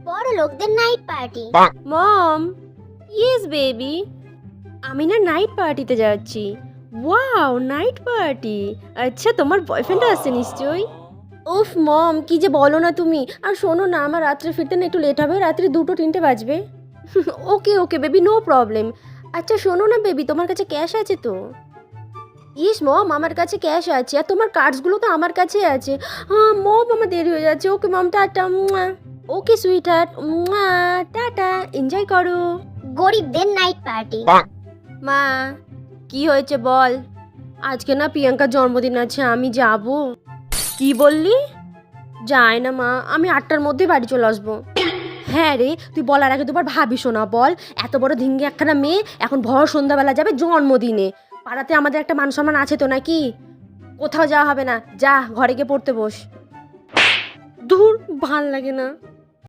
বড় লোকদের night party. মম, yes baby, আমি না নাইট পার্টিতে যাচ্ছি। Wow, night party. আচ্ছা, তোমার বয়ফ্রেন্ড আসছে নিশ্চয়ই। উফ মম, কি যে বলো না তুমি। আর শোনো না, আমার রাত্রে ফিরতে না একটু লেট হবে, রাত্রি 2-3 বাজবে। ওকে ওকে বেবি, নো প্রবলেম। আচ্ছা শোনো না বেবি, তোমার কাছে ক্যাশ আছে তো? ইস মম, আমার কাছে ক্যাশ আছে, আর তোমার কার্ডসগুলো তো আমার কাছে আছে। হ্যাঁ মম, আমার দেরি হয়ে যাচ্ছে। ওকে মম, টাটা। ওকে সুইট হার্ট, টাটা, এনজয় করো। গরিবদের নাইট পার্টি। মা, কি হয়েছে বল? আজকে না প্রিয়াঙ্কার জন্মদিন আছে, আমি যাব। কি বললি? যাই না মা, আমি 8টার মধ্যে বাড়ি চলে আসবো। হ্যাঁ রে, তুই বলার আগে দুবার ভাবিস না। বল, এত বড় ধিঙ্গে একখানা মেয়ে এখন ভর সন্ধ্যাবেলা যাবে জন্মদিনে? পাড়াতে আমাদের একটা মান সম্মান আছে তো নাকি? কোথাও যাওয়া হবে না, যা ঘরে গিয়ে পড়তে বস। দূর, ভাল লাগে না।